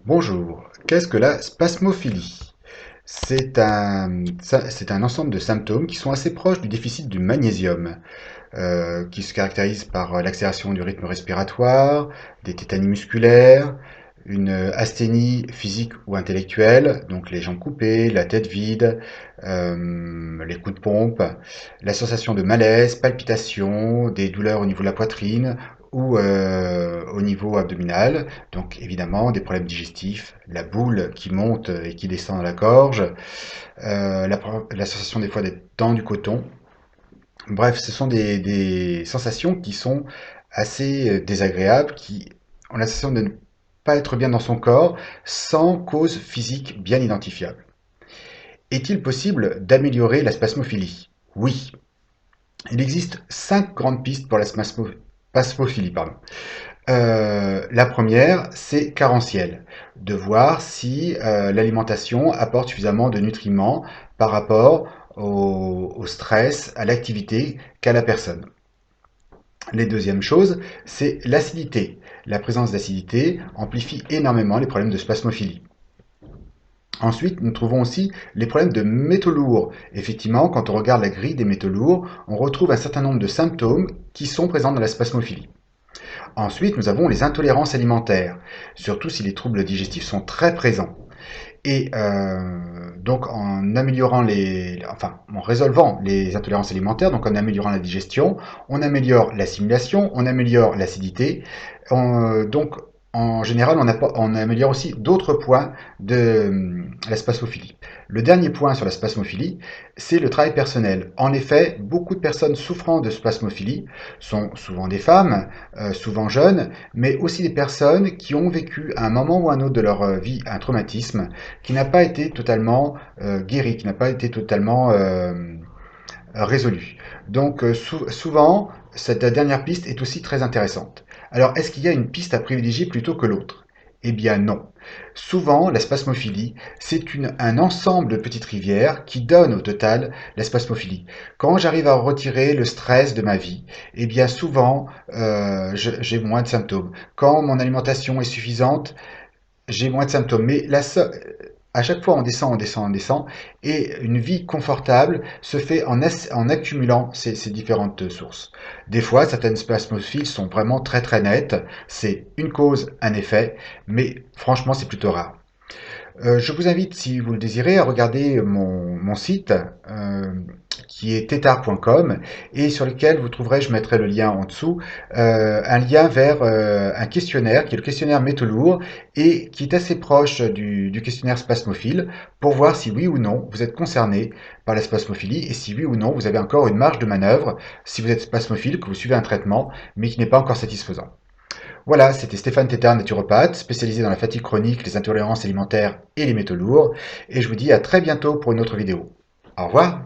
Bonjour, qu'est-ce que la spasmophilie? C'est un ensemble de symptômes qui sont assez proches du déficit du magnésium, qui se caractérise par l'accélération du rythme respiratoire, des tétanies musculaires, une asthénie physique ou intellectuelle, donc les jambes coupées, la tête vide, les coups de pompe, la sensation de malaise, palpitations, des douleurs au niveau de la poitrine ou au niveau abdominal, donc évidemment des problèmes digestifs, la boule qui monte et qui descend dans la gorge, la sensation des fois d'être dans du coton. Bref, ce sont des sensations qui sont assez désagréables, qui ont la sensation de ne pas être bien dans son corps, sans cause physique bien identifiable. Est-il possible d'améliorer la spasmophilie? Oui. Il existe 5 grandes pistes pour la spasmophilie. Pardon. La première, c'est carentiel, de voir si l'alimentation apporte suffisamment de nutriments par rapport au stress, à l'activité qu'a la personne. Les deuxièmes choses, c'est l'acidité. La présence d'acidité amplifie énormément les problèmes de spasmophilie. Ensuite, nous trouvons aussi les problèmes de métaux lourds. Effectivement, quand on regarde la grille des métaux lourds, on retrouve un certain nombre de symptômes qui sont présents dans la spasmophilie. Ensuite, nous avons les intolérances alimentaires, surtout si les troubles digestifs sont très présents. Et donc en résolvant les intolérances alimentaires, donc en améliorant la digestion, on améliore l'assimilation, on améliore l'acidité. Donc en général, on améliore aussi d'autres points de la spasmophilie. Le dernier point sur la spasmophilie, c'est le travail personnel. En effet, beaucoup de personnes souffrant de spasmophilie sont souvent des femmes, souvent jeunes, mais aussi des personnes qui ont vécu à un moment ou à un autre de leur vie un traumatisme qui n'a pas été totalement guéri, qui n'a pas été totalement résolu. Donc souvent, cette dernière piste est aussi très intéressante. Alors, est-ce qu'il y a une piste à privilégier plutôt que l'autre? Eh bien non. Souvent, la spasmophilie, c'est un ensemble de petites rivières qui donnent au total la spasmophilie. Quand j'arrive à retirer le stress de ma vie, eh bien souvent, j'ai moins de symptômes. Quand mon alimentation est suffisante, j'ai moins de symptômes. Mais à chaque fois, on descend, on descend, on descend, et une vie confortable se fait en accumulant ces différentes sources. Des fois, certaines spasmophiles sont vraiment très très nettes. C'est une cause, un effet, mais franchement, c'est plutôt rare. Je vous invite, si vous le désirez, à regarder mon site qui est tétard.com et sur lequel vous trouverez, je mettrai le lien en dessous, un lien vers un questionnaire qui est le questionnaire métaux lourds et qui est assez proche du questionnaire spasmophile pour voir si oui ou non vous êtes concerné par la spasmophilie et si oui ou non vous avez encore une marge de manœuvre si vous êtes spasmophile, que vous suivez un traitement mais qui n'est pas encore satisfaisant. Voilà, c'était Stéphane Tétard, naturopathe, spécialisé dans la fatigue chronique, les intolérances alimentaires et les métaux lourds. Et je vous dis à très bientôt pour une autre vidéo. Au revoir!